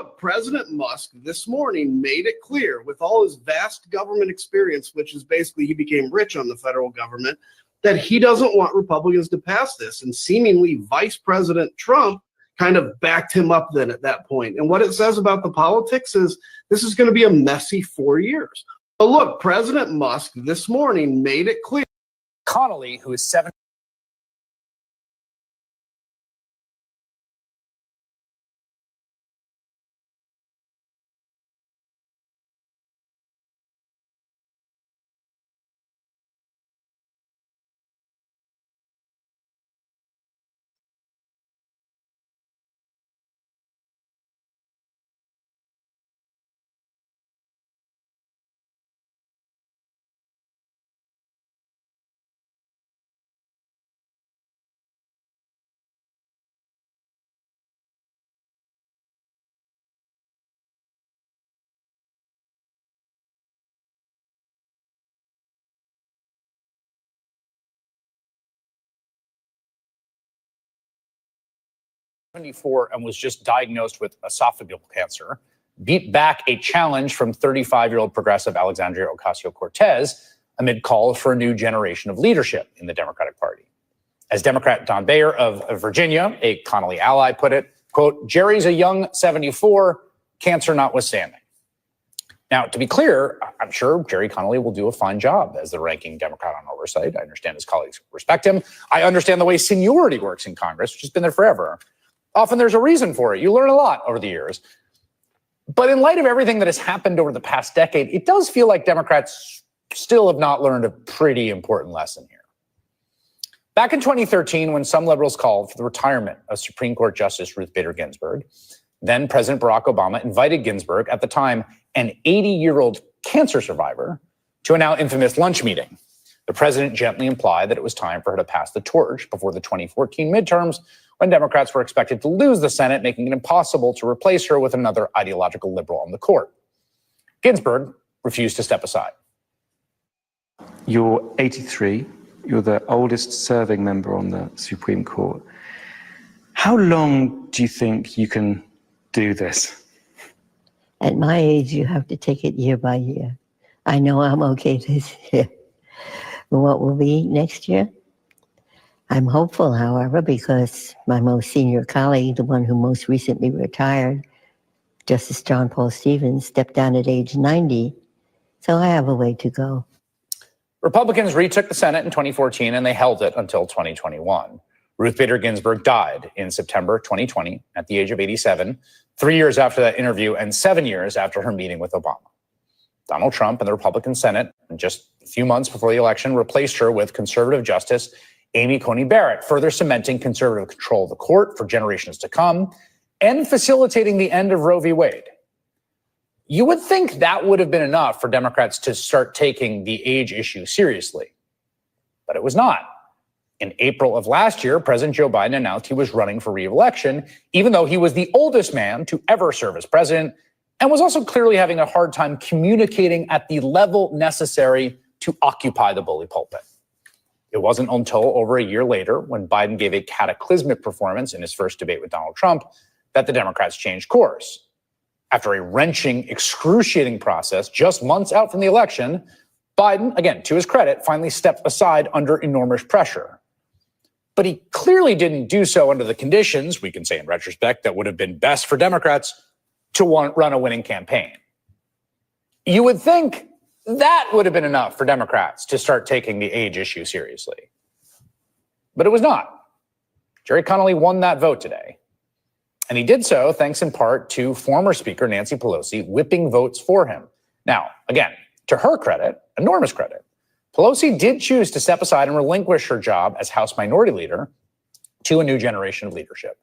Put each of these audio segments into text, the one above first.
look, President Musk this morning made it clear with all his vast government experience, which is basically he became rich on the federal government, that he doesn't want Republicans to pass this. And seemingly Vice President Trump kind of backed him up then at that point. And what it says about the politics is this is going to be a messy 4 years. But look, President Musk this morning made it clear. Connolly, who is 7. And was just diagnosed with esophageal cancer, beat back a challenge from 35-year-old progressive Alexandria Ocasio-Cortez amid calls for a new generation of leadership in the Democratic Party. As Democrat Don Bayer of Virginia, a Connolly ally, put it, quote, "Jerry's a young 74, cancer notwithstanding." Now, to be clear, I'm sure Jerry Connolly will do a fine job as the ranking Democrat on oversight. I understand his colleagues respect him. I understand the way seniority works in Congress, which has been there forever. Often there's a reason for it. You learn a lot over the years. But in light of everything that has happened over the past decade, it does feel like Democrats still have not learned a pretty important lesson here. Back in 2013, when some liberals called for the retirement of Supreme Court Justice Ruth Bader Ginsburg, then President Barack Obama invited Ginsburg, at the time an 80-year-old cancer survivor, to a now infamous lunch meeting. The president gently implied that it was time for her to pass the torch before the 2014 midterms, when Democrats were expected to lose the Senate, making it impossible to replace her with another ideological liberal on the court. Ginsburg refused to step aside. You're 83. You're the oldest serving member on the Supreme Court. How long do you think you can do this? At my age, you have to take it year by year. I know I'm okay this year. What will be next year? I'm hopeful, however, because my most senior colleague, the one who most recently retired, Justice John Paul Stevens, stepped down at age 90. So I have a way to go. Republicans retook the Senate in 2014, and they held it until 2021. Ruth Bader Ginsburg died in September 2020 at the age of 87, 3 years after that interview and 7 years after her meeting with Obama. Donald Trump and the Republican Senate, just a few months before the election, replaced her with conservative Justice Amy Coney Barrett, further cementing conservative control of the court for generations to come and facilitating the end of Roe v. Wade. You would think that would have been enough for Democrats to start taking the age issue seriously, but it was not. In April of last year, President Joe Biden announced he was running for re-election, even though he was the oldest man to ever serve as president and was also clearly having a hard time communicating at the level necessary to occupy the bully pulpit. It wasn't until over a year later, when Biden gave a cataclysmic performance in his first debate with Donald Trump, that the Democrats changed course. After a wrenching, excruciating process just months out from the election, Biden, again, to his credit, finally stepped aside under enormous pressure. But he clearly didn't do so under the conditions, we can say in retrospect, that would have been best for Democrats to run a winning campaign. You would think that would have been enough for Democrats to start taking the age issue seriously. But it was not. Jerry Connolly won that vote today. And he did so thanks in part to former Speaker Nancy Pelosi whipping votes for him. Now, again, to her credit, enormous credit, Pelosi did choose to step aside and relinquish her job as House Minority Leader to a new generation of leadership.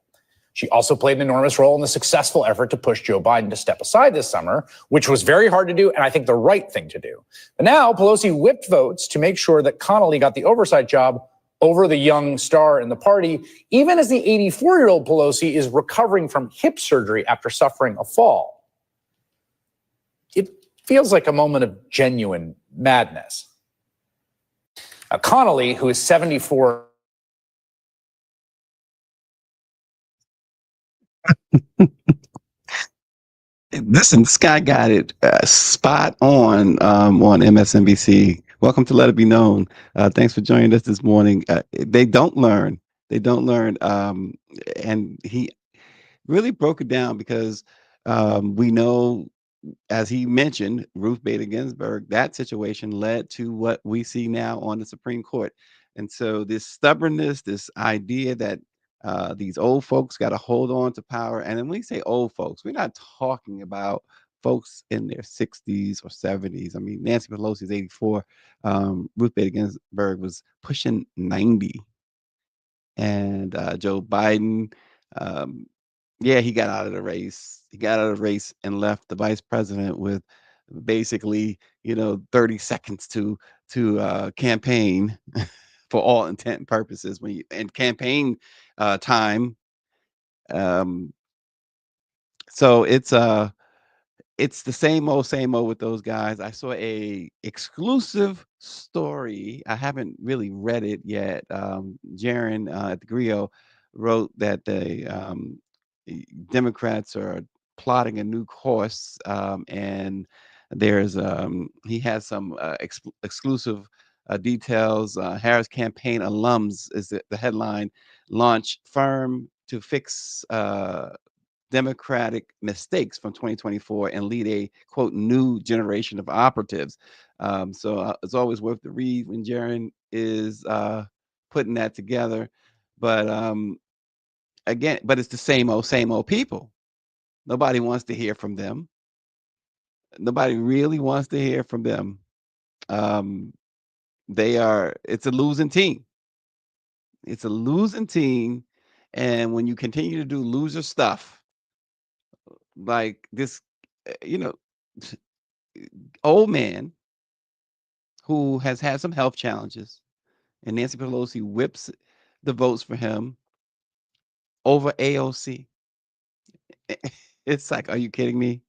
She also played an enormous role in the successful effort to push Joe Biden to step aside this summer, which was very hard to do and I think the right thing to do. But now Pelosi whipped votes to make sure that Connolly got the oversight job over the young star in the party, even as the 84-year-old Pelosi is recovering from hip surgery after suffering a fall. It feels like a moment of genuine madness. Connolly, who is 74, Listen, this guy got it spot on MSNBC. Welcome to Let It Be Known. Thanks for joining us this morning. They don't learn. They don't learn. And he really broke it down because we know, as he mentioned, Ruth Bader Ginsburg, that situation led to what we see now on the Supreme Court. And so this stubbornness, this idea that these old folks got to hold on to power. And when we say old folks, we're not talking about folks in their 60s or 70s. I mean, Nancy Pelosi is 84. Ruth Bader Ginsburg was pushing 90. And Joe Biden, um, yeah, he got out of the race. He got out of the race and left the vice president with basically, 30 seconds to campaign for all intent and purposes. When you and campaign time, um, so it's the same old with those guys. I saw a exclusive story. I haven't really read it yet. Jaron at the Grio wrote that the Democrats are plotting a new course, and there's he has some exclusive details. Harris campaign alums is the headline. Launch firm to fix democratic mistakes from 2024 and lead a quote new generation of operatives. So it's always worth the read when Jaron is putting that together. But again, but it's the same old people. Nobody wants to hear from them. Nobody really wants to hear from them. Um, it's a losing team. It's a losing team. And when you continue to do loser stuff like this, you know, old man who has had some health challenges, and Nancy Pelosi whips the votes for him over AOC. It's like, are you kidding me?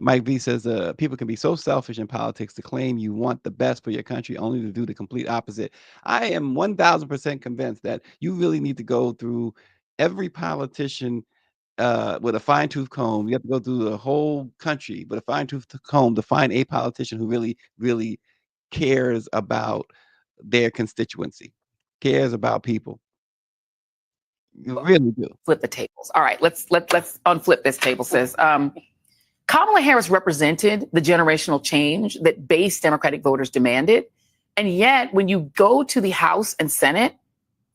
Mike V says, people can be so selfish in politics to claim you want the best for your country only to do the complete opposite. I am 1000% convinced that you really need to go through every politician with a fine tooth comb. You have to go through the whole country with a fine tooth comb to find a politician who really, really cares about their constituency, cares about people. You really do. Flip the tables. All right, let's unflip this table, sis. Kamala Harris represented the generational change that base Democratic voters demanded. And yet, when you go to the House and Senate,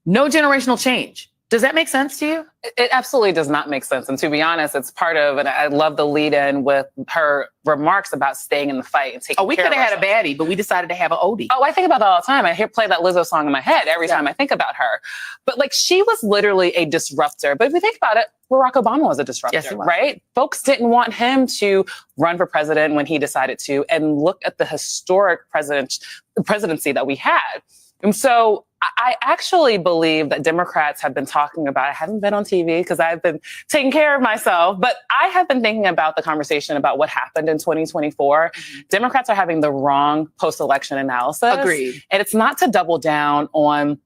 no generational change. Does that make sense to you? It absolutely does not make sense. And to be honest, it's part of, and I love the lead in with her remarks about staying in the fight and taking care of We could have had ourselves. a baddie, but we decided to have an oldie. Oh, I think about that all the time. I play that Lizzo song in my head every time I think about her. But like, she was literally a disruptor. But if we think about it, Barack Obama was a disruptor, Yes, he was. right? Folks didn't want him to run for president when he decided to. And look at the historic presidency that we had. And so I actually believe that Democrats have been talking about, I haven't been on TV because I've been taking care of myself, but I have been thinking about the conversation about what happened in 2024. Democrats are having the wrong post-election analysis. Agreed. And it's not to double down on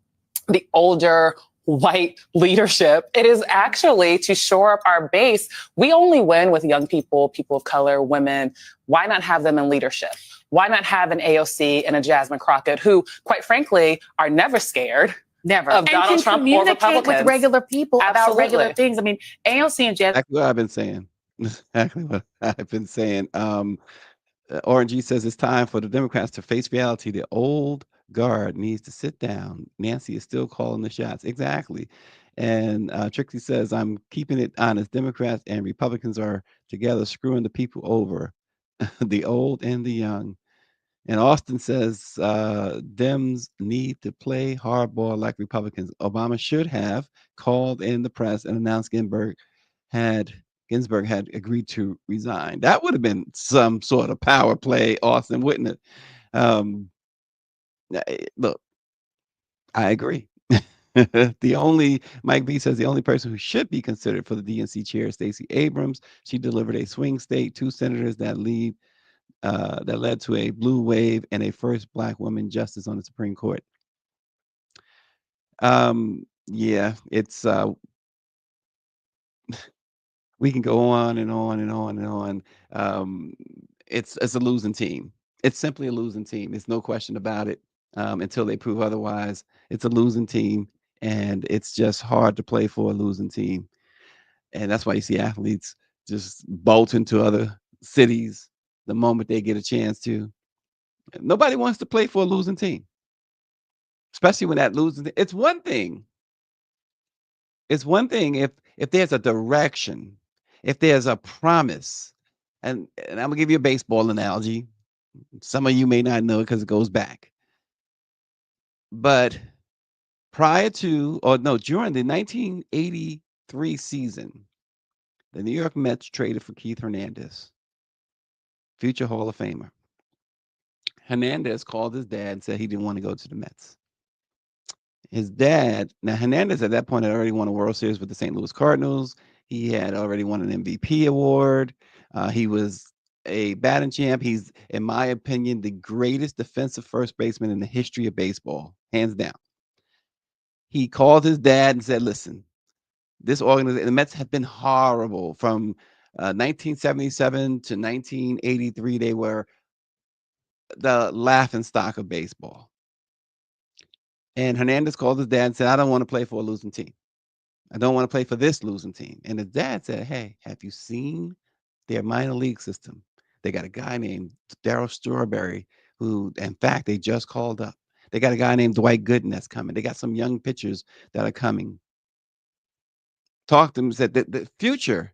the older white leadership. It is actually to shore up our base. We only win with young people, people of color, women. Why not have them in leadership? Why not have an AOC and a Jasmine Crockett who, quite frankly, are never scared Never. of And Donald can Trump or communicate Republicans? with regular people about Absolutely. regular things. I mean, AOC and Jasmine. Exactly what I've been saying. Exactly what I've been saying. Orange says it's time for the Democrats to face reality. The old guard needs to sit down. Nancy is still calling the shots. Exactly. And Trixie says, I'm keeping it honest. Democrats and Republicans are together screwing the people over, the old and the young. And Austin says, Dems need to play hardball like Republicans. Obama should have called in the press and announced Ginsburg had agreed to resign. That would have been some sort of power play, Austin, wouldn't it? Look, I agree. Mike B says the only person who should be considered for the DNC chair is Stacey Abrams. She delivered a swing state, 2 senators that led to a blue wave and a first Black woman justice on the Supreme Court. Yeah, it's We can go on and on and on and on. Um, it's a losing team. It's simply a losing team. It's no question about it. Until they prove otherwise, it's a losing team, and it's just hard to play for a losing team. And that's why you see athletes just bolt into other cities the moment they get a chance to. Nobody wants to play for a losing team, especially when that losing. It's one thing. It's one thing if there's a direction, if there's a promise, and I'm gonna give you a baseball analogy. Some of you may not know it because it goes back. But prior to, or no, during the 1983 season, the New York Mets traded for Keith Hernandez, future Hall of Famer. Hernandez called his dad and said he didn't want to go to the Mets. His dad, now Hernandez at that point had already won a World Series with the St. Louis Cardinals. He had already won an MVP award. He was a batting champ. He's, in my opinion, the greatest defensive first baseman in the history of baseball, hands down. He called his dad and said, listen, this organization, the Mets have been horrible from 1977 to 1983. They were the laughing stock of baseball. And Hernandez called his dad and said, I don't want to play for a losing team. I don't want to play for this losing team. And his dad said, hey, have you seen their minor league system? They got a guy named Darryl Strawberry, who, in fact, they just called up. They got a guy named Dwight Gooden that's coming. They got some young pitchers that are coming. Talked to him, said that the future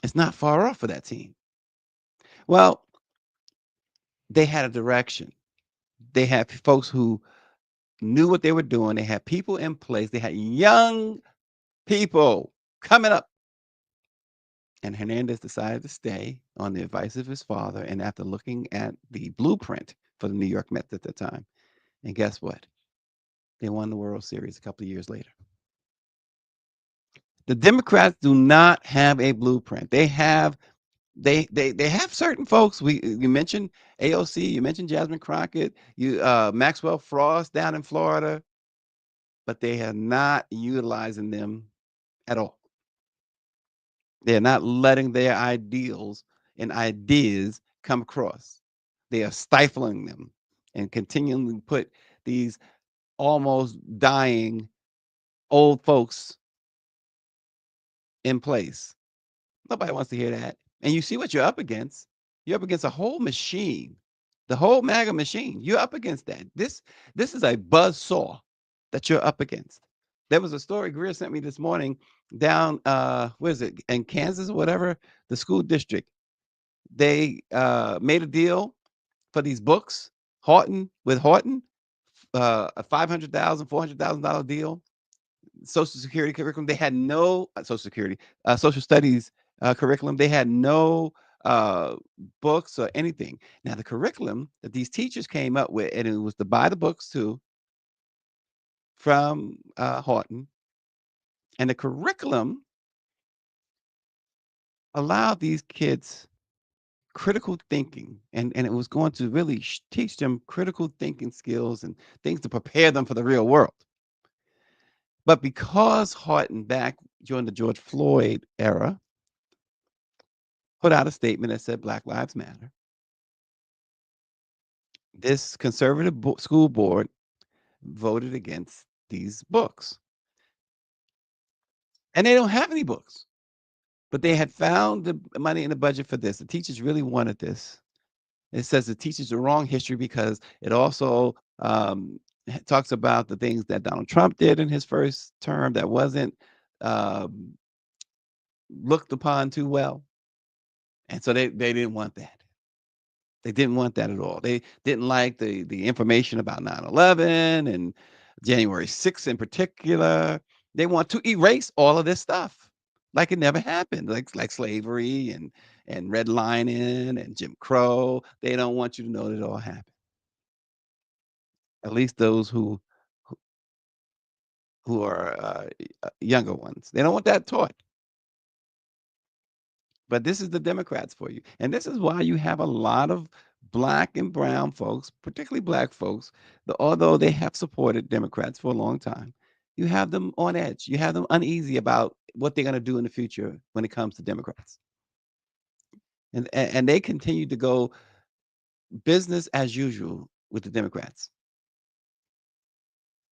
is not far off for that team. Well, they had a direction. They had folks who knew what they were doing. They had people in place. They had young people coming up. And Hernandez decided to stay on the advice of his father. And after looking at the blueprint for the New York Mets at the time, and guess what? They won the World Series a couple of years later. The Democrats do not have a blueprint. They have certain folks. You mentioned AOC, you mentioned Jasmine Crockett, Maxwell Frost down in Florida, but they are not utilizing them at all. They're not letting their ideals and ideas come across. They are stifling them and continually put these almost dying old folks in place. Nobody wants to hear that. And you see what you're up against. You're up against a whole machine, the whole MAGA machine. You're up against that. This is a buzz saw that you're up against. There was a story Greer sent me this morning down, where is it, in Kansas or whatever, the school district. They made a deal for these books, with Horton, a $500,000, $400,000 deal. Social Security curriculum. They had no Social Security, social studies curriculum. They had no books or anything. Now, the curriculum that these teachers came up with, and it was to buy the books too from Horton, and the curriculum allowed these kids critical thinking, and it was going to really teach them critical thinking skills and things to prepare them for the real world. But because Horton, back during the George Floyd era, put out a statement that said Black Lives Matter, this conservative school board voted against these books. And they don't have any books, but they had found the money in the budget for this. The teachers really wanted this. It says the teaches the wrong history because it also talks about the things that Donald Trump did in his first term that wasn't looked upon too well. And so they didn't want that. They didn't want that at all. They didn't like the information about 9/11 and January 6th in particular. They want to erase all of this stuff like it never happened, like slavery and redlining and Jim Crow. They don't want you to know that it all happened. At least those who are younger ones. They don't want that taught. But this is the Democrats for you. And this is why you have a lot of Black and brown folks, particularly Black folks, although they have supported Democrats for a long time, you have them on edge. You have them uneasy about what they're going to do in the future when it comes to Democrats. And they continue to go business as usual with the Democrats.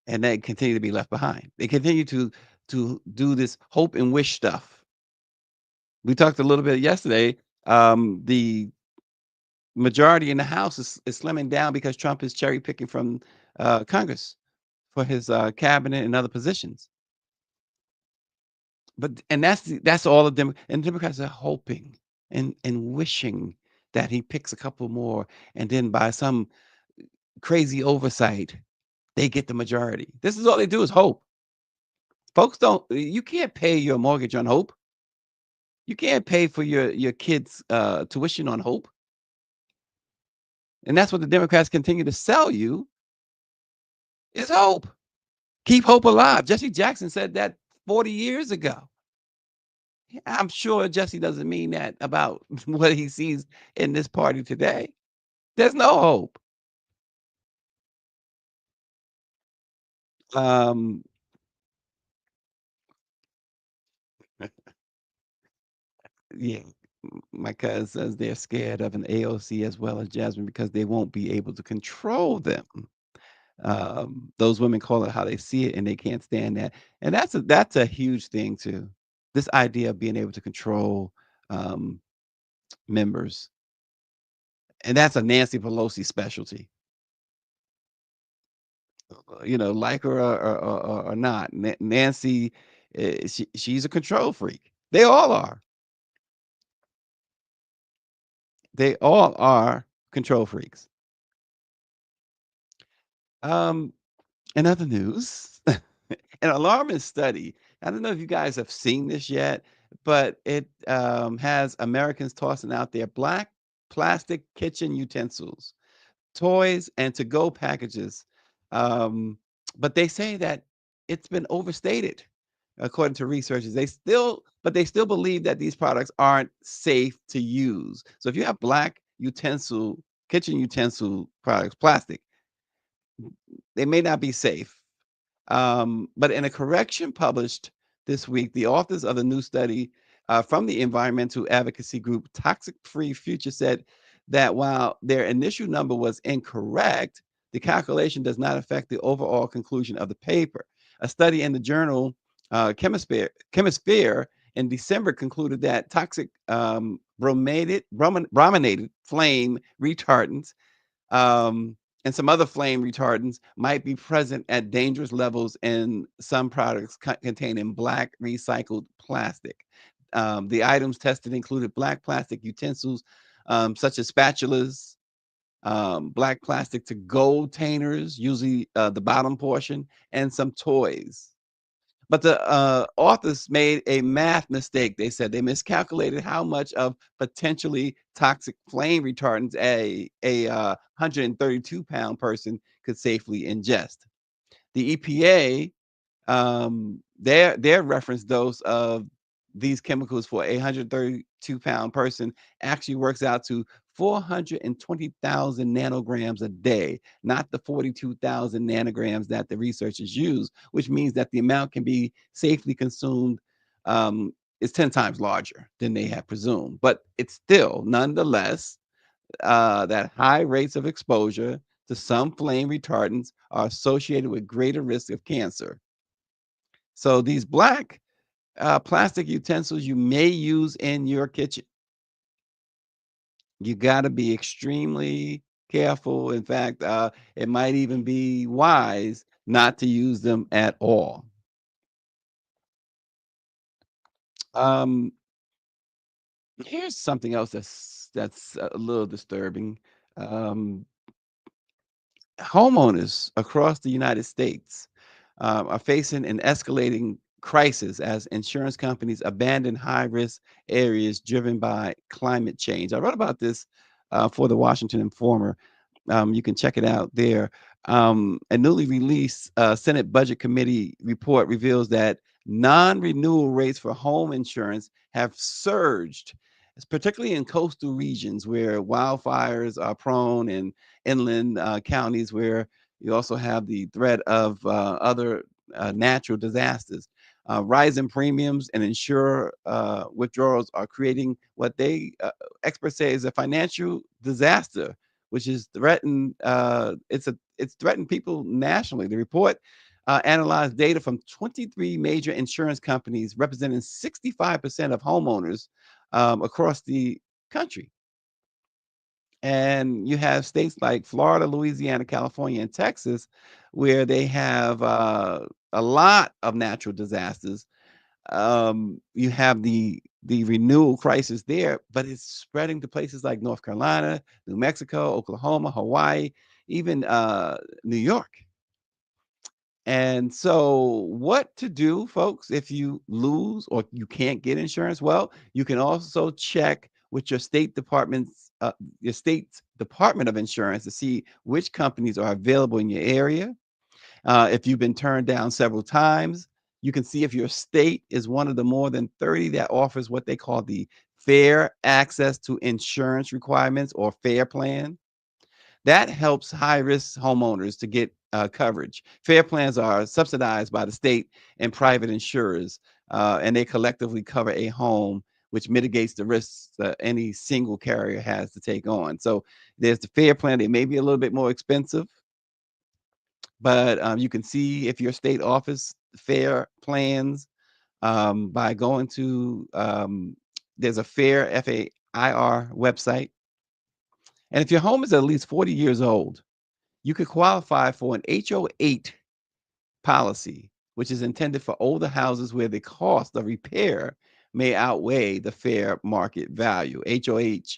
And they continue to be left behind. They continue to do this hope and wish stuff. We talked a little bit yesterday. The majority in the House is slimming down because Trump is cherry picking from Congress for his cabinet and other positions. And that's all of them. And Democrats are hoping and wishing that he picks a couple more, and then by some crazy oversight, they get the majority. This is all they do is hope. Folks you can't pay your mortgage on hope. You can't pay for your kids' tuition on hope. And that's what the Democrats continue to sell you is hope. Keep hope alive. Jesse Jackson said that 40 years ago. I'm sure Jesse doesn't mean that about what he sees in this party today. There's no hope. Yeah, my cousin says they're scared of an AOC as well as Jasmine because they won't be able to control them. Those women call it how they see it, and they can't stand that. And that's a huge thing too. This idea of being able to control members, and that's a Nancy Pelosi specialty. Like her or not, Nancy, she's a control freak. They all are. They all are control freaks. In other news, an alarming study. I don't know if you guys have seen this yet, but it has Americans tossing out their black plastic kitchen utensils, toys, and to-go packages. But they say that it's been overstated, according to researchers. They still believe that these products aren't safe to use. So if you have black kitchen utensil products, plastic, they may not be safe. But in a correction published this week, the authors of the new study from the environmental advocacy group Toxic Free Future said that while their initial number was incorrect, the calculation does not affect the overall conclusion of the paper. A study in the journal Chemisphere in December concluded that toxic brominated flame retardants and some other flame retardants might be present at dangerous levels in some products containing black recycled plastic. The items tested included black plastic utensils, such as spatulas, black plastic to-go containers, usually the bottom portion, and some toys. But the authors made a math mistake. They said they miscalculated how much of potentially toxic flame retardants a 132-pound person could safely ingest. The EPA, their reference dose of these chemicals for a 132-pound person actually works out to 420,000 nanograms a day, not the 42,000 nanograms that the researchers use, which means that the amount can be safely consumed is 10 times larger than they have presumed. But it's still, nonetheless, that high rates of exposure to some flame retardants are associated with greater risk of cancer. So these black plastic utensils you may use in your kitchen, you got to be extremely careful. In fact, it might even be wise not to use them at all. Here's something else that's a little disturbing. Homeowners across the United States are facing an escalating crisis as insurance companies abandon high-risk areas driven by climate change. I wrote about this for the Washington Informer. You can check it out there. A newly released Senate Budget Committee report reveals that non-renewal rates for home insurance have surged. It's particularly in coastal regions where wildfires are prone, and inland counties where you also have the threat of other natural disasters. Rising premiums and insurer withdrawals are creating what they experts say is a financial disaster, which is threatened. It's threatened people nationally. The report analyzed data from 23 major insurance companies representing 65% of homeowners across the country. And you have states like Florida, Louisiana, California, and Texas, where they have a lot of natural disasters. You have the renewal crisis there, but it's spreading to places like North Carolina, New Mexico, Oklahoma, Hawaii, even New York. And so, what to do, folks, if you lose or you can't get insurance? Well, you can also check with your state's Department of Insurance to see which companies are available in your area. If you've been turned down several times, you can see if your state is one of the more than 30 that offers what they call the Fair Access to Insurance Requirements, or FAIR plan. That helps high-risk homeowners to get coverage. FAIR plans are subsidized by the state and private insurers, and they collectively cover a home, which mitigates the risks that any single carrier has to take on. So there's the FAIR plan. They may be a little bit more expensive, but you can see if your state offers FAIR plans by going to, there's a FAIR, FAIR website. And if your home is at least 40 years old, you could qualify for an HO8 policy, which is intended for older houses where the cost of repair may outweigh the fair market value. HO8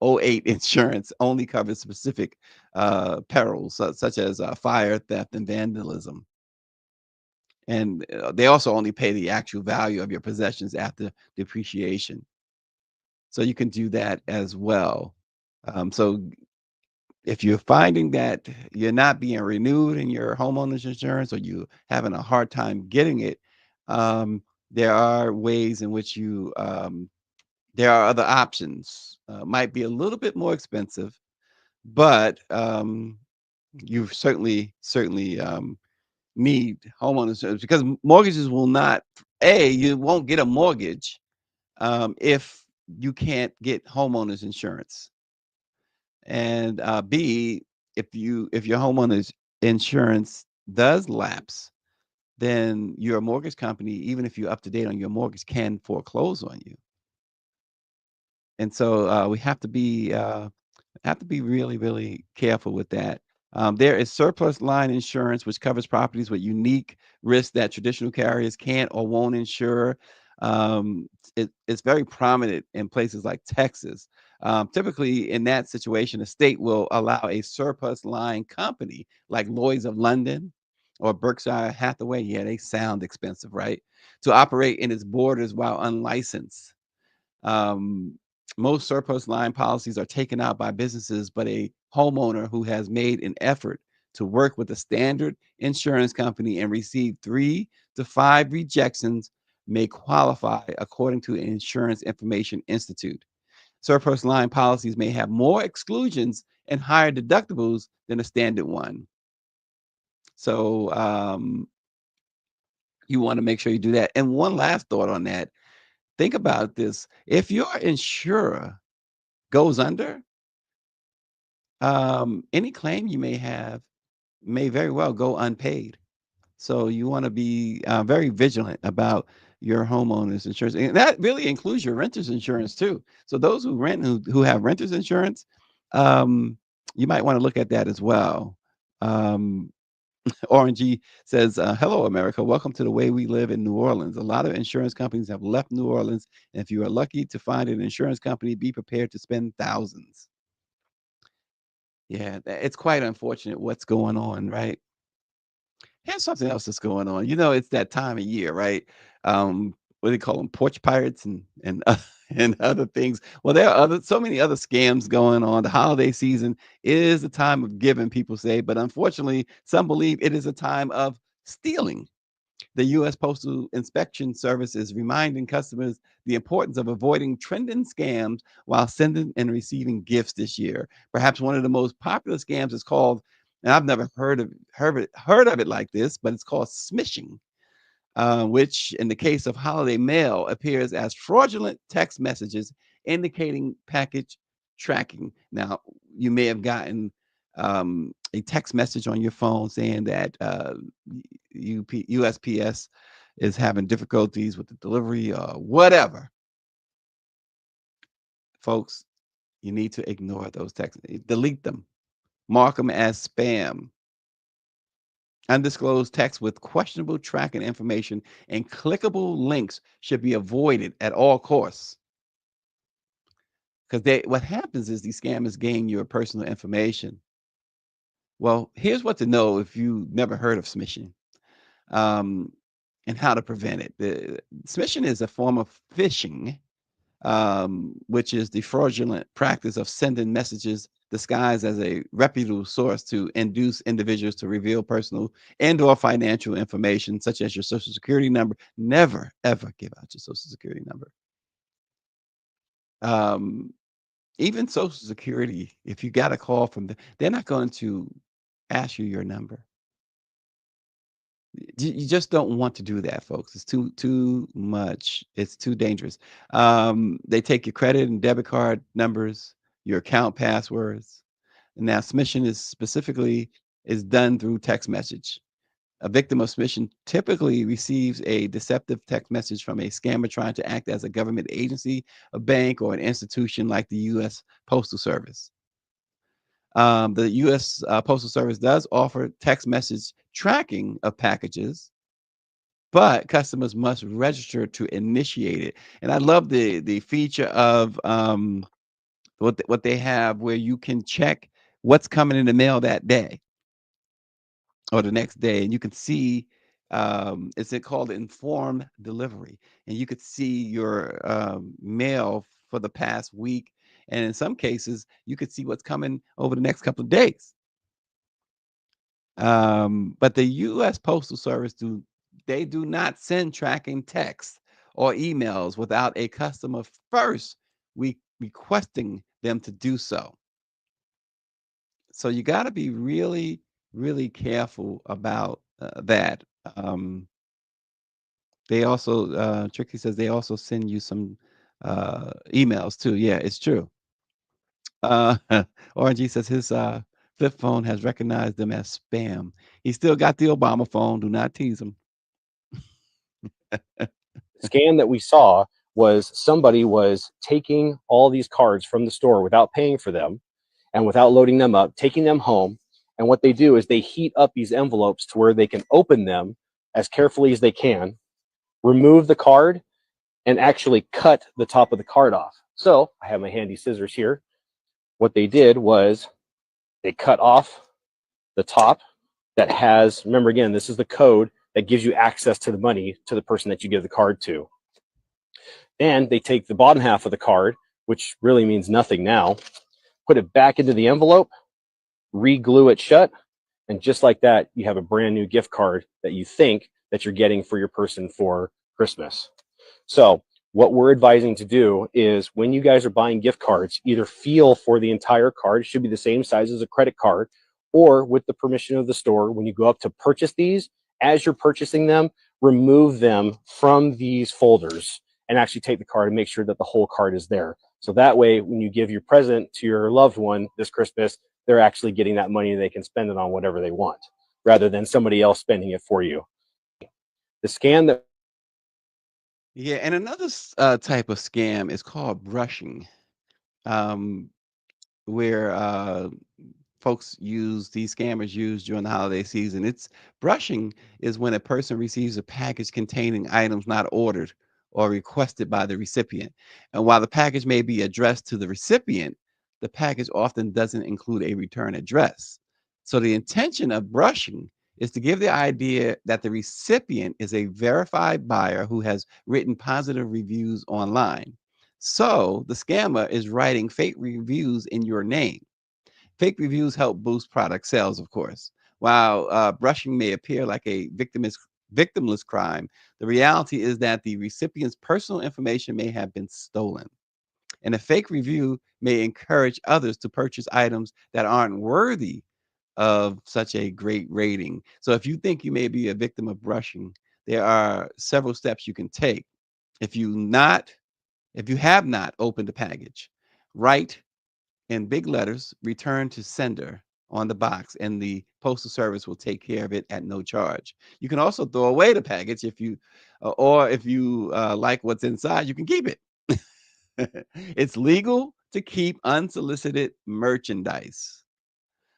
insurance only covers specific perils such as fire, theft, and vandalism. And they also only pay the actual value of your possessions after depreciation. So you can do that as well. So if you're finding that you're not being renewed in your homeowner's insurance, or you having a hard time getting it, there are ways in which you there are other options. Might be a little bit more expensive, but you certainly need homeowners insurance, because mortgages will not, you won't get a mortgage if you can't get homeowners insurance. And B, if your homeowner's insurance does lapse, then your mortgage company, even if you're up to date on your mortgage, can foreclose on you. And so we have to be really, really careful with that. There is surplus line insurance, which covers properties with unique risks that traditional carriers can't or won't insure. It's very prominent in places like Texas. Typically, in that situation, a state will allow a surplus line company like Lloyd's of London or Berkshire Hathaway. Yeah, they sound expensive, right? To operate in its borders while unlicensed. Most surplus line policies are taken out by businesses, but a homeowner who has made an effort to work with a standard insurance company and received 3 to 5 rejections may qualify, according to Insurance Information Institute. Surplus line policies may have more exclusions and higher deductibles than a standard one. So you want to make sure you do that. And one last thought on that. Think about this. If your insurer goes under, any claim you may have may very well go unpaid. So you want to be very vigilant about your homeowner's insurance. And that really includes your renter's insurance too. So those who rent, who have renter's insurance, you might want to look at that as well. RNG says, hello, America. Welcome to the way we live in New Orleans. A lot of insurance companies have left New Orleans. And if you are lucky to find an insurance company, be prepared to spend thousands. Yeah, it's quite unfortunate what's going on, right? Here's something else that's going on. It's that time of year, right? What do they call them? Porch pirates and and other things. Well, there are so many other scams going on. The holiday season is a time of giving, people say, but unfortunately, some believe it is a time of stealing. The U.S. Postal Inspection Service is reminding customers the importance of avoiding trending scams while sending and receiving gifts this year. Perhaps one of the most popular scams is called And I've never heard of it like this, but it's called smishing, which in the case of holiday mail appears as fraudulent text messages indicating package tracking. Now, you may have gotten a text message on your phone saying that USPS is having difficulties with the delivery or whatever. Folks, you need to ignore those texts, delete them, mark them as spam. Undisclosed text with questionable tracking information and clickable links should be avoided at all costs. Because what happens is these scammers gain your personal information. Well, here's what to know if you never heard of smishing, and how to prevent it. The smishing is a form of phishing, which is the fraudulent practice of sending messages disguised as a reputable source to induce individuals to reveal personal and/or financial information, such as your social security number. Never, ever give out your social security number. Even social security, if you got a call from them, they're not going to ask you your number. You just don't want to do that, folks. It's too much. It's too dangerous. They take your credit and debit card numbers, your account passwords. And now smishing is done through text message. A victim of smishing typically receives a deceptive text message from a scammer trying to act as a government agency, a bank, or an institution like the U.S. Postal Service. The U.S. Postal Service does offer text message tracking of packages, but customers must register to initiate it. And I love the feature of what they have, where you can check what's coming in the mail that day or the next day, and you can see it's called informed delivery, and you could see your mail for the past week, and in some cases you could see what's coming over the next couple of days. But the U.S. Postal Service do not send tracking texts or emails without a customer first requesting them to do so. So you got to be really, really careful about that. They also, Trixie says they also send you some emails too. Yeah, it's true. RNG says his flip phone has recognized them as spam. He still got the Obama phone. Do not tease him. Scam that we saw was somebody was taking all these cards from the store without paying for them and without loading them up, taking them home. And what they do is they heat up these envelopes to where they can open them as carefully as they can, remove the card, and actually cut the top of the card off. So I have my handy scissors here. What they did was they cut off the top that has, remember again, this is the code that gives you access to the money to the person that you give the card to. And they take the bottom half of the card, which really means nothing now, put it back into the envelope, re-glue it shut, and just like that, you have a brand new gift card that you think that you're getting for your person for Christmas. So what we're advising to do is when you guys are buying gift cards, either feel for the entire card, it should be the same size as a credit card, or with the permission of the store, when you go up to purchase these, as you're purchasing them, remove them from these folders and actually take the card and make sure that the whole card is there. So that way, when you give your present to your loved one this Christmas, they're actually getting that money and they can spend it on whatever they want, rather than somebody else spending it for you. The scam that Yeah, and another type of scam is called brushing, where these scammers use during the holiday season. It's brushing is when a person receives a package containing items not ordered or requested by the recipient. And while the package may be addressed to the recipient, the package often doesn't include a return address. So the intention of brushing is to give the idea that the recipient is a verified buyer who has written positive reviews online. So the scammer is writing fake reviews in your name. Fake reviews help boost product sales, of course. While brushing may appear like a victimless crime, the reality is that the recipient's personal information may have been stolen. And a fake review may encourage others to purchase items that aren't worthy of such a great rating. So if you think you may be a victim of brushing, there are several steps you can take. If you have not opened a package, write in big letters, return to sender on the box, and the Postal Service will take care of it at no charge. You can also throw away the package if you like what's inside, you can keep it. It's legal to keep unsolicited merchandise.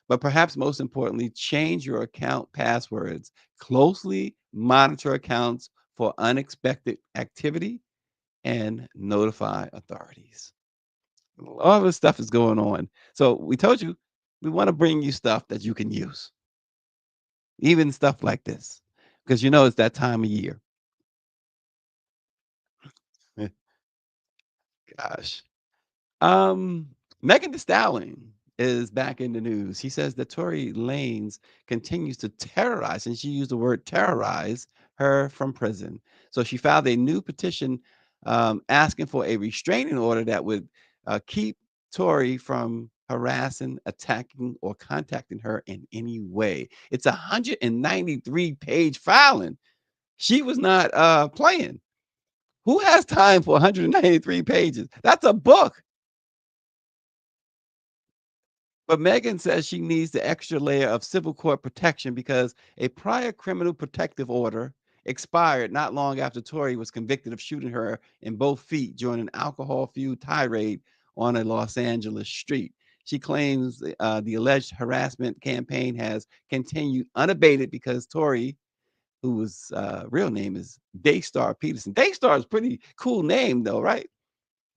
But perhaps most importantly, change your account passwords. Closely monitor accounts for unexpected activity and notify authorities. All this stuff is going on. So we told you we want to bring you stuff that you can use, even stuff like this, because it's that time of year. Gosh. Megan Thee Stallion is back in the news. He says that Tory Lanez continues to terrorize, and she used the word terrorize her from prison. So she filed a new petition asking for a restraining order that would keep Tory from harassing, attacking, or contacting her in any way. It's a 193-page filing. She was not playing. Who has time for 193 pages? That's a book. But Megan says she needs the extra layer of civil court protection because a prior criminal protective order expired not long after Tory was convicted of shooting her in both feet during an alcohol-fueled tirade on a Los Angeles street. She claims the alleged harassment campaign has continued unabated because Tory, whose real name is Daystar Peterson. Daystar is a pretty cool name, though, right?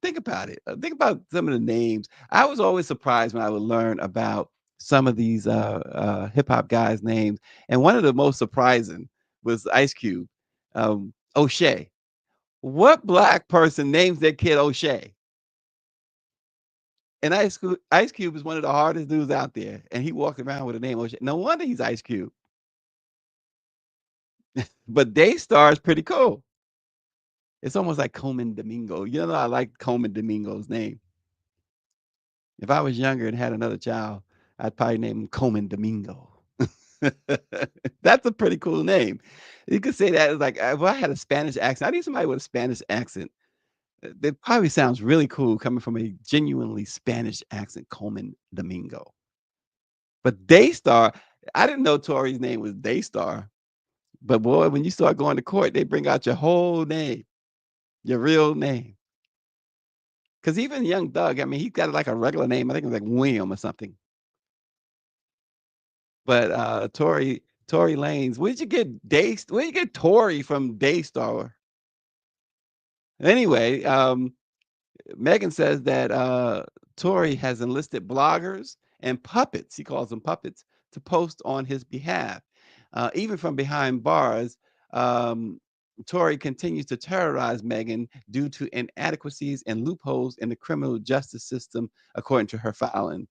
Think about it. Think about some of the names. I was always surprised when I would learn about some of these hip hop guys' names, and one of the most surprising was Ice Cube, O'Shea. What black person names their kid O'Shea? And Ice Cube is one of the hardest dudes out there, and he walked around with a name O'Shea. No wonder he's Ice Cube. But Daystar is pretty cool. It's almost like Coleman Domingo. I like Coleman Domingo's name. If I was younger and had another child, I'd probably name him Coleman Domingo. That's a pretty cool name. You could say that as like, if I had a Spanish accent, I need somebody with a Spanish accent. That probably sounds really cool coming from a genuinely Spanish accent, Coleman Domingo. But Daystar, I didn't know Tory's name was Daystar. But boy, when you start going to court, they bring out your whole name, your real name. Because even Young Thug, I mean, he's got like a regular name. I think it's like William or something. But Tory Lanez, where'd you get Tory from Daystar? Anyway, Megan says that Tory has enlisted bloggers and puppets, he calls them puppets, to post on his behalf. Even from behind bars, Tory continues to terrorize Megan due to inadequacies and loopholes in the criminal justice system, according to her filing.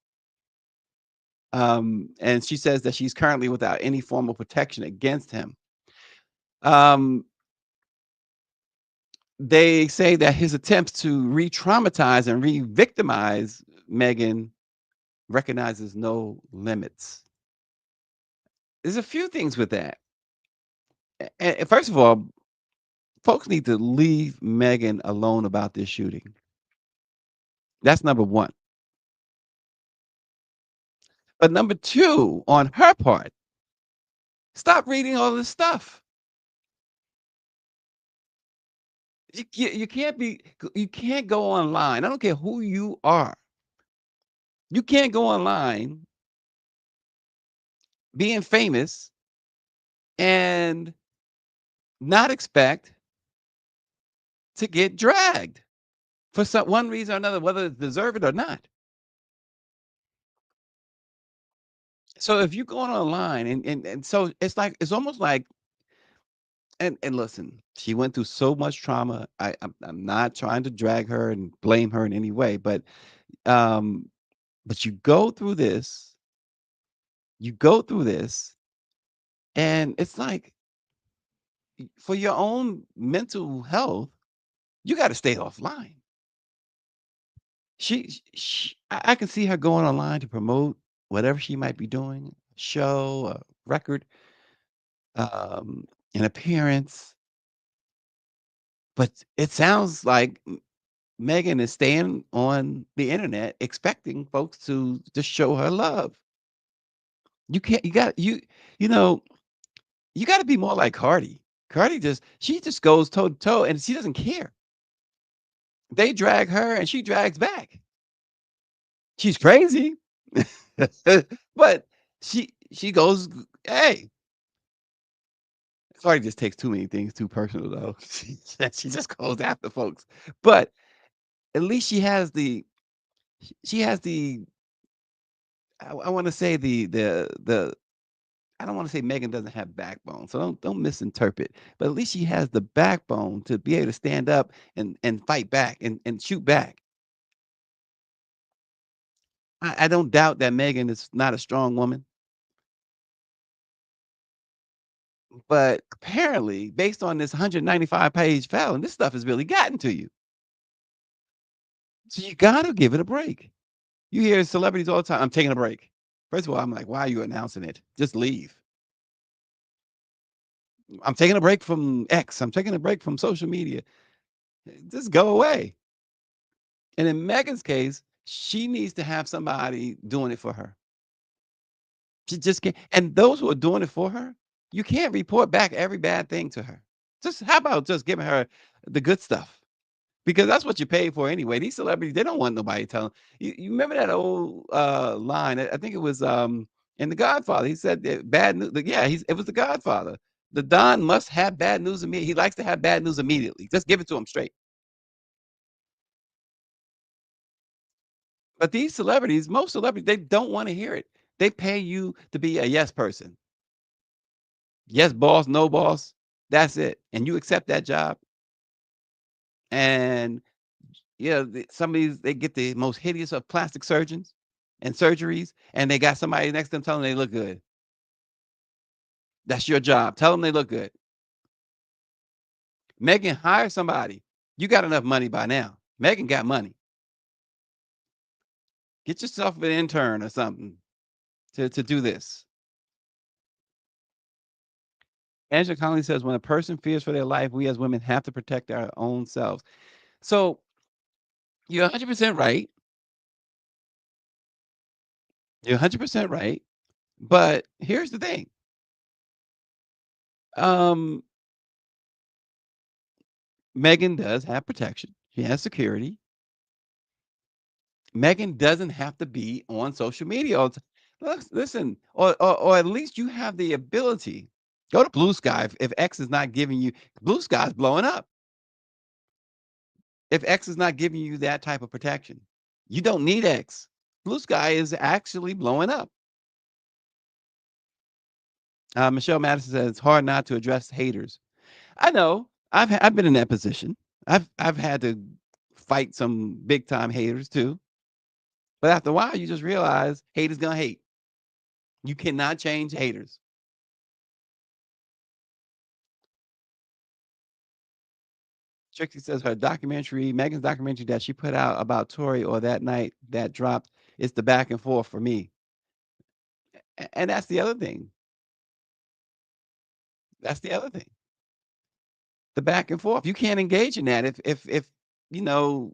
And she says that she's currently without any formal protection against him. They say that his attempts to re-traumatize and re-victimize Megan recognizes no limits. There's a few things with that. And first of all, folks need to leave Megan alone about this shooting. That's number one. But number two, on her part, stop reading all this stuff. You can't go online. I don't care who you are. You can't go online being famous and not expect to get dragged for one reason or another, whether it's deserved or not. So if you're going online and so it's almost like, and listen, she went through so much trauma. I'm not trying to drag her and blame her in any way, but you go through this, and it's like, for your own mental health, you got to stay offline. I can see her going online to promote whatever she might be doing. show, a record, an appearance. But it sounds like Megan is staying on the internet expecting folks to just show her love. You can't, you know, you got to be more like Cardi. She just goes toe to toe and she doesn't care. They drag her and she drags back. She's crazy, but she goes, hey, Cardi just takes too many things too personal though. She just goes after folks. But at least she has the I want to say the I don't want to say Megan doesn't have backbone, so don't misinterpret. But at least she has the backbone to be able to stand up and fight back and shoot back. I don't doubt that Megan is not a strong woman, but apparently, based on this 195-page file, and this stuff has really gotten to you. So you gotta give it a break. You hear celebrities all the time, I'm taking a break. First of all, I'm like, why are you announcing it? Just leave. I'm taking a break from X. I'm taking a break from social media. Just go away. And in Megan's case, she needs to have somebody doing it for her. She just can't. And those who are doing it for her, you can't report back every bad thing to her. Just how about just giving her the good stuff? Because that's what you pay for anyway. These celebrities, they don't want nobody telling. You remember that old line? I think it was in The Godfather. He said that bad news. Yeah, it was The Godfather. The Don must have bad news immediately. He likes to have bad news immediately. Just give it to him straight. But these celebrities, most celebrities, they don't want to hear it. They pay you to be a yes person. Yes, boss, no boss. That's it. And you accept that job. And yeah, some of these they get the most hideous of plastic surgeons and surgeries, and they got somebody next to them telling them they look good. That's your job. Tell them they look good. Megan, hire somebody. You got enough money by now. Megan got money. Get yourself an intern or something to do this. Angela Connolly says, when a person fears for their life, we as women have to protect our own selves. So you're 100% right. You're 100% right. But here's the thing. Um, Megan does have protection. She has security. Megan doesn't have to be on social media all the time. Listen, or at least you have the ability. Go to Blue Sky if X is not giving you Blue Sky's blowing up. If X is not giving you that type of protection, you don't need X. Blue Sky is actually blowing up. Michelle Madison says it's hard not to address haters. I know. I've been in that position. I've had to fight some big time haters too. But after a while, you just realize haters gonna hate. You cannot change haters. Trixie says her documentary, Megan's documentary that she put out about Tory or that night that dropped, is the back and forth for me. And that's the other thing. That's the other thing. The back and forth. You can't engage in that if you know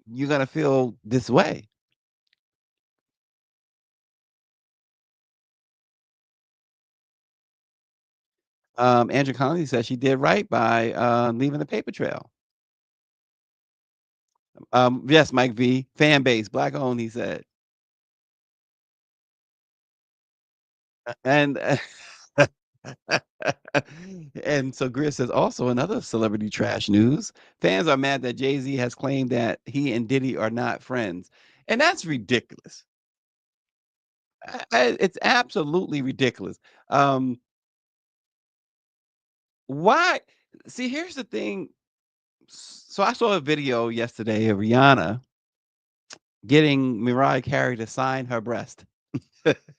you're gonna feel this way. Andrew Connolly says she did right by leaving the paper trail. Yes, Mike V. Fan base, black owned, he said. And and so Greer says also another celebrity trash news. Fans are mad that Jay-Z has claimed that he and Diddy are not friends. And that's ridiculous. It's absolutely ridiculous. Why? See, here's the thing. So I saw a video yesterday of Rihanna getting Mariah Carey to sign her breast.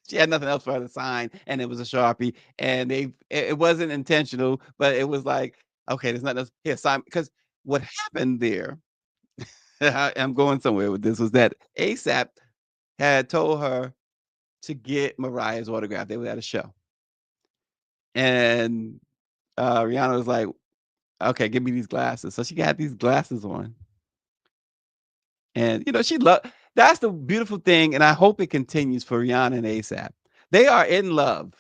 She had nothing else for her to sign, and it was a Sharpie, and it wasn't intentional, but it was like, okay, there's nothing else here, sign, because what happened there, I'm going somewhere with this, was that ASAP had told her to get Mariah's autograph. They were at a show. And Rihanna was like, okay, give me these glasses. So she got these glasses on. And, you know, that's the beautiful thing. And I hope it continues for Rihanna and ASAP. They are in love.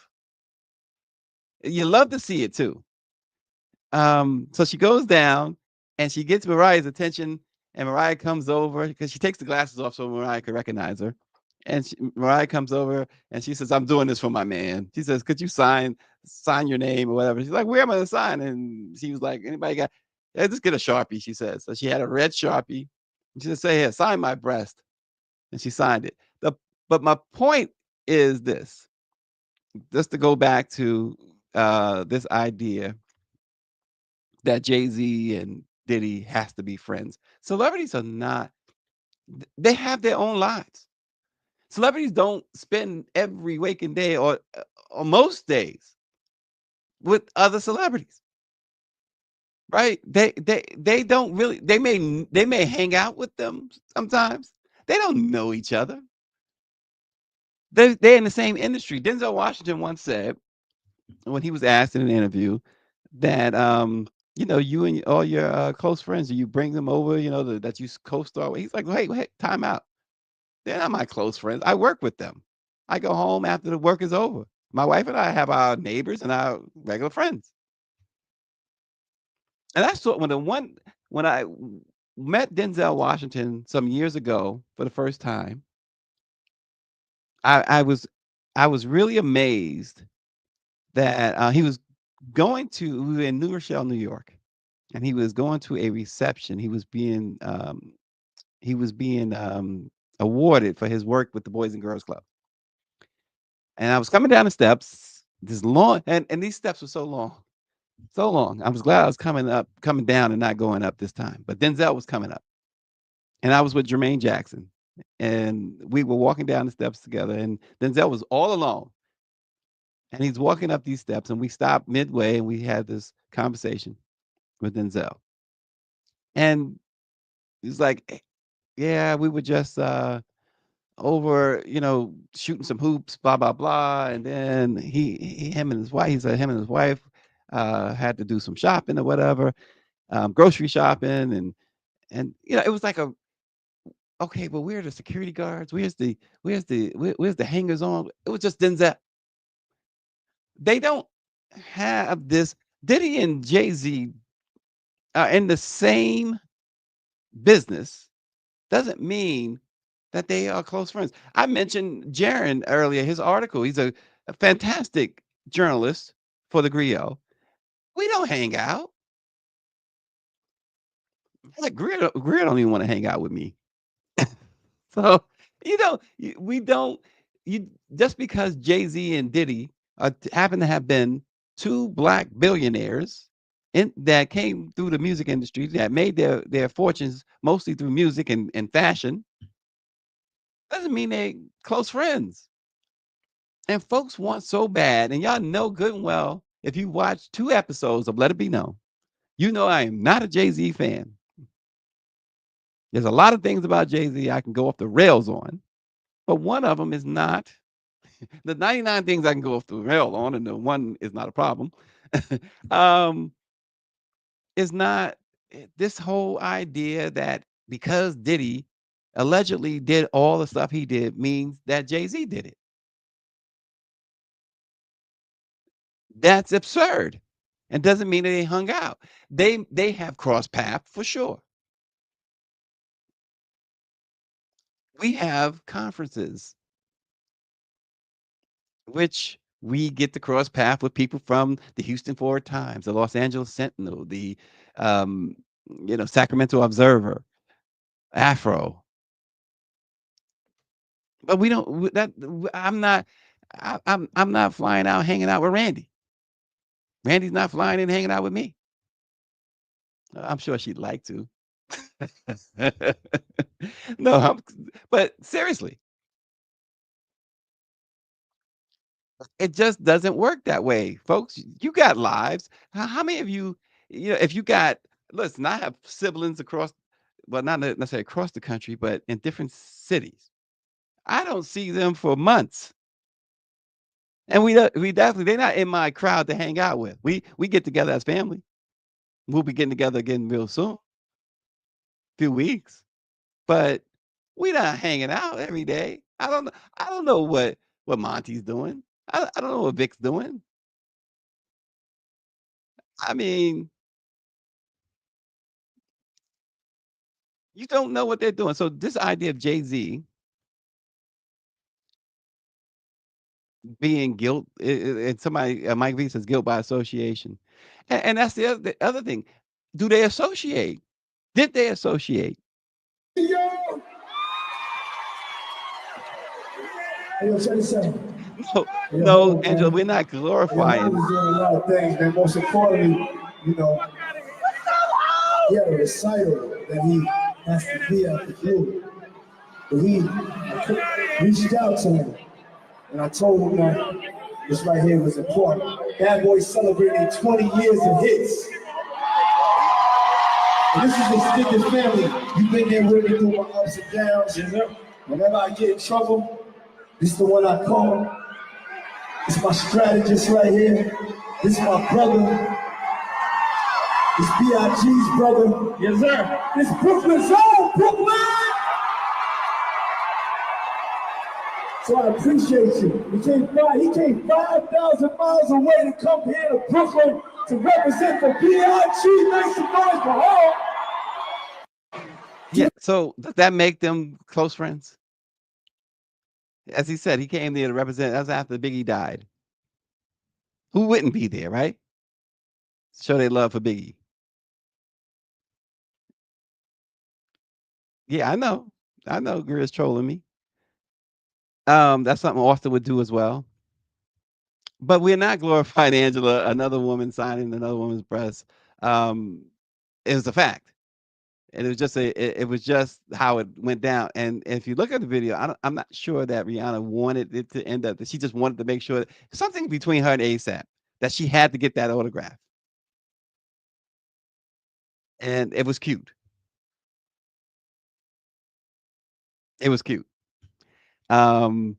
You love to see it too. So she goes down and she gets Mariah's attention, and Mariah comes over because she takes the glasses off so Mariah can recognize her. And Mariah comes over and she says, I'm doing this for my man. She says, could you sign your name or whatever? She's like, where am I gonna sign? And she was like, anybody got, yeah, just get a Sharpie, she says. So she had a red Sharpie. And she said, say here, sign my breast. And she signed it. But my point is this, just to go back to this idea that Jay-Z and Diddy has to be friends. Celebrities are not, they have their own lives. Celebrities don't spend every waking day or most days with other celebrities. Right? They don't really, they may hang out with them sometimes. They don't know each other. They're in the same industry. Denzel Washington once said, when he was asked in an interview, that you know, you and all your close friends, you bring them over, you know, that you co-star with. He's like, hey, time out. They're not my close friends. I work with them. I go home after the work is over. My wife and I have our neighbors and our regular friends. And that's what when I met Denzel Washington some years ago for the first time, I was really amazed that we were in New Rochelle, New York, and he was going to a reception. He was being awarded for his work with the Boys and Girls Club. And I was coming down the steps, this long, and these steps were so long. So long. I was glad I was coming down and not going up this time. But Denzel was coming up. And I was with Jermaine Jackson. And we were walking down the steps together. And Denzel was all alone. And he's walking up these steps. And we stopped midway and we had this conversation with Denzel. And he's like, yeah, we were just over, you know, shooting some hoops, blah, blah, blah. And then him and his wife had to do some shopping or whatever, grocery shopping. And you know, it was like okay, but where are the security guards? Where's the hangers on? It was just Denzel. They don't have this. Diddy and Jay-Z are in the same business. Doesn't mean that they are close friends. I mentioned Jaron earlier, his article. He's a fantastic journalist for the Griot. We don't hang out. Like Greer don't even want to hang out with me. So we don't. You just because Jay-Z and Diddy happen to have been two black billionaires that came through the music industry, that made their fortunes mostly through music and fashion, doesn't mean they're close friends. And folks want so bad, and y'all know good and well, if you watch 2 episodes of Let It Be Known, you know I am not a Jay-Z fan. There's a lot of things about Jay-Z I can go off the rails on, but one of them is not. The 99 things I can go off the rail on, and the one is not a problem, is not this whole idea that because Diddy allegedly did all the stuff he did means that Jay-Z did it. That's absurd, and doesn't mean that they hung out. They have crossed paths for sure. We have conferences, which we get to cross path with people from the Houston Forward Times, the Los Angeles Sentinel, the Sacramento Observer, Afro. But we don't. I'm not. I'm not flying out hanging out with Randy. Randy's not flying in hanging out with me. I'm sure she'd like to. No, but seriously, it just doesn't work that way, folks. You got lives. How many of you, if you got, listen, I have siblings across, well, not necessarily across the country, but in different cities. I don't see them for months. And we definitely, they're not in my crowd to hang out with. We get together as family. We'll be getting together again real soon, few weeks. But we not hanging out every day. I don't know what Monty's doing. I don't know what Vic's doing. I mean, you don't know what they're doing. So this idea of Jay-Z being guilt, and somebody, Mike V says guilt by association. And that's the other thing. Do they associate? Did they associate? No, no, Angela, we're not glorifying. Doing a lot of things, man. Most importantly, you know, he had a recital that he has to be at the funeral. But I reached out to him, and I told him that this right here was important. Bad Boy celebrating 20 years of hits. And this is the Stickers family. You've been there with me through my ups and downs. Whenever I get in trouble, this is the one I call. It's my strategist right here. This is my brother. It's B.I.G.'s brother. Yes, sir. It's Brooklyn's own Brooklyn. So I appreciate you. He came 5,000 miles away to come here to Brooklyn to represent the B.I.G. Make some noise for home. Yeah. So does that make them close friends? As he said, he came there to represent. That's after Biggie died. Who wouldn't be there, right? Show their love for Biggie. Yeah, I know. Greer's trolling me. That's something Austin would do as well. But we're not glorifying Angela, another woman signing another woman's breast. It was a fact. And it was just how it went down. And if you look at the video, I'm not sure that Rihanna wanted it to end up. That she just wanted to make sure that something between her and ASAP, that she had to get that autograph. And it was cute. It was cute. And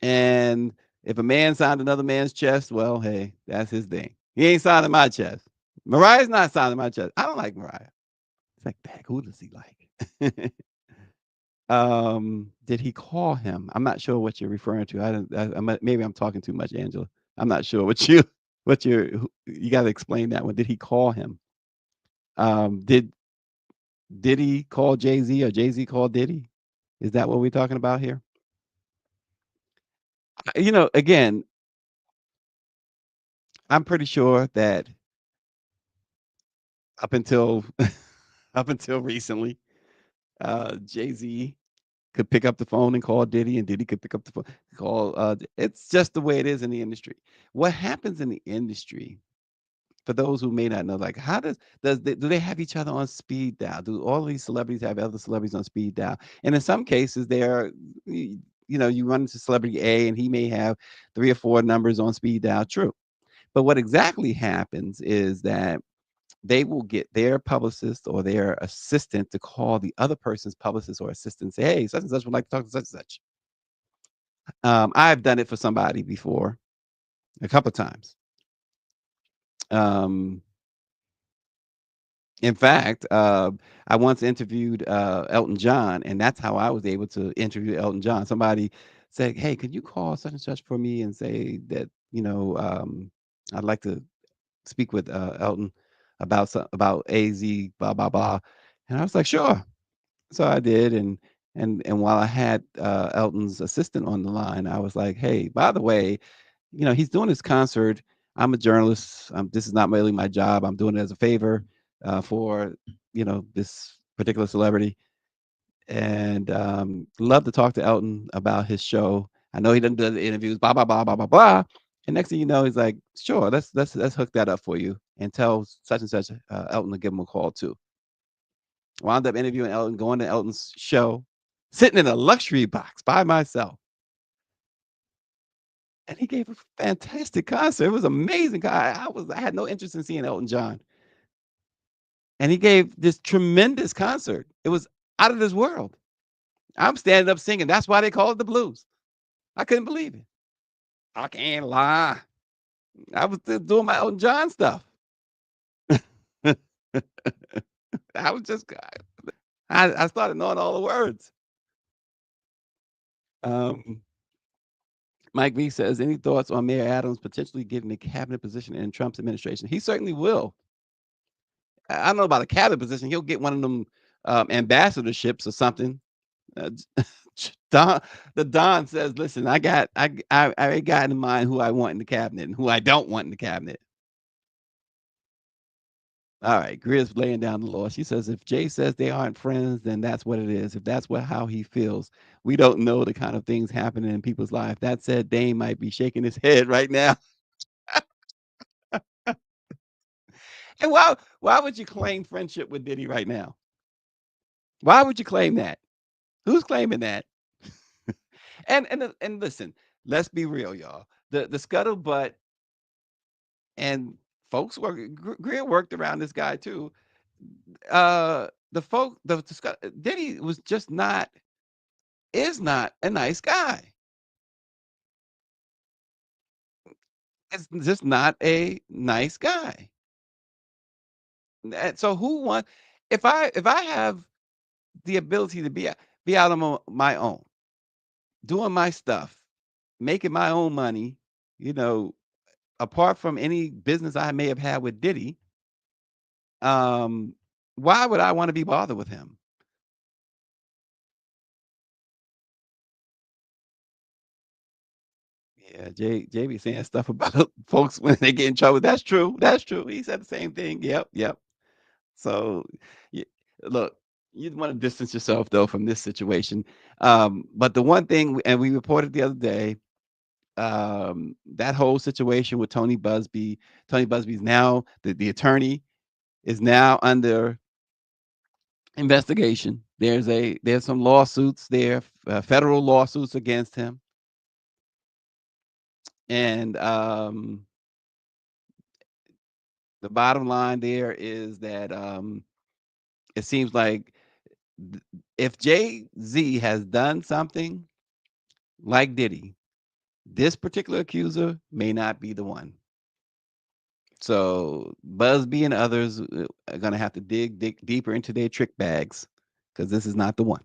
if a man signed another man's chest, well, hey, that's his thing. He ain't signing my chest. Mariah's not signing my chest. I don't like Mariah. It's like, dang, who does he like? Did he call him? I'm not sure what you're referring to. Maybe I'm talking too much, Angela. I'm not sure you got to explain that one. Did he call him? Did he call Jay-Z or Jay-Z call Diddy? Is that what we're talking about here? Again, I'm pretty sure that up until recently, Jay-Z could pick up the phone and call Diddy, and Diddy could pick up the phone, call. It's just the way it is in the industry. What happens in the industry, for those who may not know, like how do they have each other on speed dial? Do all these celebrities have other celebrities on speed dial? And in some cases, you run into celebrity A, and he may have 3 or 4 numbers on speed dial. True, but what exactly happens is that they will get their publicist or their assistant to call the other person's publicist or assistant and say, hey, such and such would like to talk to such and such. I've done it for somebody before, a couple of times. In fact, I once interviewed Elton John, and that's how I was able to interview Elton John. Somebody said, hey, could you call such and such for me and say that, I'd like to speak with Elton about AZ, blah blah blah, and I was like, sure. So I did, and while I had Elton's assistant on the line, I was like, hey, by the way, he's doing this concert. I'm a journalist. This is not really my job. I'm doing it as a favor for this particular celebrity, and love to talk to Elton about his show. I know he doesn't do the interviews, blah blah blah blah blah blah. And next thing you know, he's like, sure, let's hook that up for you and tell such and such Elton to give him a call too. Wound up interviewing Elton, going to Elton's show, sitting in a luxury box by myself. And he gave a fantastic concert. It was amazing. I had no interest in seeing Elton John. And he gave this tremendous concert. It was out of this world. I'm standing up singing. That's why they call it the blues. I couldn't believe it. I can't lie. I was just doing my Elton John stuff. I was just, I started knowing all the words. Mike V says, any thoughts on Mayor Adams potentially getting a cabinet position in Trump's administration? He certainly will. I don't know about a cabinet position. He'll get one of them ambassadorships or something. Don, the Don says, listen, I got in mind who I want in the cabinet and who I don't want in the cabinet. All right, Grizz laying down the law. She says, if Jay says they aren't friends, then that's what it is. If that's how he feels, we don't know the kind of things happening in people's life. That said, Dane might be shaking his head right now. And why would you claim friendship with Diddy right now? Why would you claim that? Who's claiming that? and listen, let's be real, y'all. The scuttlebutt and folks Greer worked around this guy too. Diddy was just is not a nice guy. It's just not a nice guy. And so who wants, if I have the ability to be out on my own, doing my stuff, making my own money, apart from any business I may have had with Diddy, why would I want to be bothered with him? Yeah, JB saying stuff about folks when they get in trouble. That's true. That's true. He said the same thing. Yep. So, look, you want to distance yourself though from this situation. But the one thing, and we reported the other day, that whole situation with Tony Busby's now the attorney is now under investigation. There's some lawsuits there, federal lawsuits against him. And the bottom line there is that it seems like if Jay-Z has done something like Diddy, this particular accuser may not be the one. So Busby and others are going to have to dig deeper into their trick bags because this is not the one.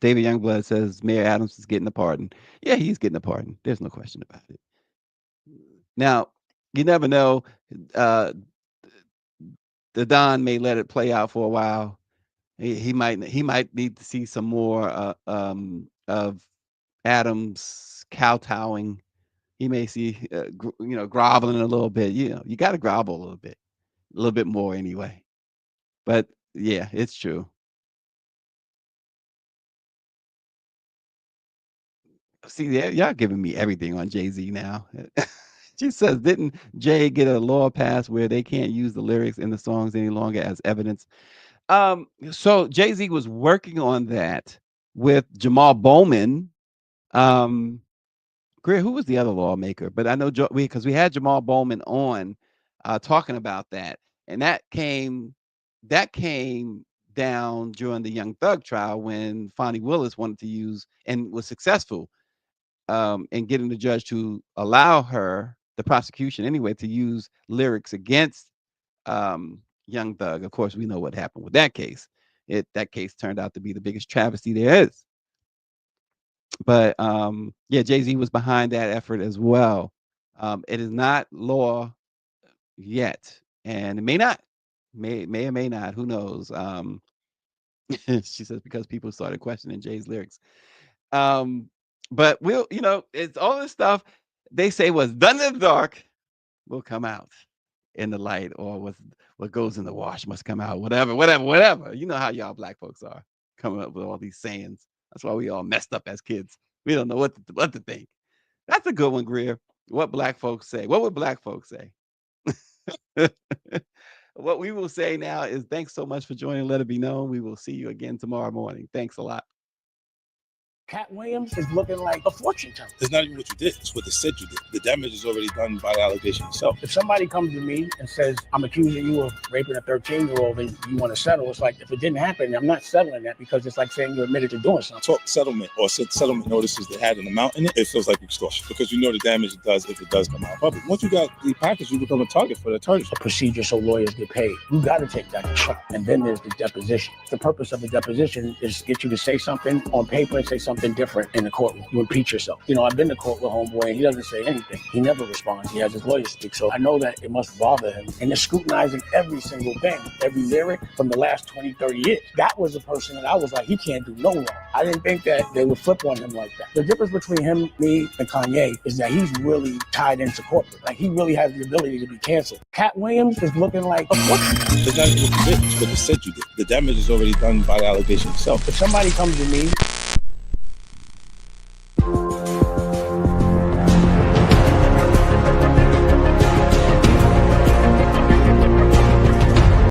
David Youngblood says Mayor Adams is getting a pardon. Yeah, he's getting a pardon. There's no question about it. Now, you never know. The Don may let it play out for a while. He might need to see some more of Adams kowtowing. He may see groveling a little bit. You got to grovel a little bit more anyway. But yeah, it's true. See, y'all giving me everything on Jay-Z now. She says, didn't Jay get a law passed where they can't use the lyrics in the songs any longer as evidence? So Jay-Z was working on that with Jamal Bowman. Greer, who was the other lawmaker? But I know because we had Jamal Bowman on talking about that, and that came down during the Young Thug trial when Fonnie Willis wanted to use and was successful in getting the judge to allow the prosecution anyway, to use lyrics against Young Thug. Of course, we know what happened with that case. That case turned out to be the biggest travesty there is. But yeah, Jay-Z was behind that effort as well. It is not law yet, and it may or may not. Who knows? She says because people started questioning Jay's lyrics. But it's all this stuff they say was done in the dark will come out in the light, or what goes in the wash must come out. Whatever. You know how y'all black folks are coming up with all these sayings. That's why we all messed up as kids. We don't know what to think. That's a good one, Greer. What black folks say. What would black folks say? What we will say now is thanks so much for joining. Let it be known. We will see you again tomorrow morning. Thanks a lot. Cat Williams is looking like a fortune teller. It's not even what you did, it's what they said you did. The damage is already done by the allegation itself. If somebody comes to me and says, I'm accusing you of raping a 13-year-old and you want to settle, it's like, if it didn't happen, I'm not settling that, because it's like saying you admitted to doing something. Talk settlement or settlement notices that had an amount in it, it feels like extortion because you know the damage it does if it does come out public. Once you got the package, you become a target for the attorneys. A procedure so lawyers get paid. You got to take that to trial. And then there's the deposition. The purpose of the deposition is to get you to say something on paper and say something different in the courtroom. You impeach yourself. You know, I've been to court with homeboy and he doesn't say anything. He never responds. He has his lawyer speak. So I know that it must bother him. And they're scrutinizing every single thing, every lyric from the last 20, 30 years. That was a person that I was like, he can't do no wrong. I didn't think that they would flip on him like that. The difference between him, me, and Kanye is that he's really tied into corporate. Like, he really has the ability to be canceled. Cat Williams is looking like a fortune. It's not even what you did, it's what they said you did. The damage is already done by the allegation itself. If somebody comes to me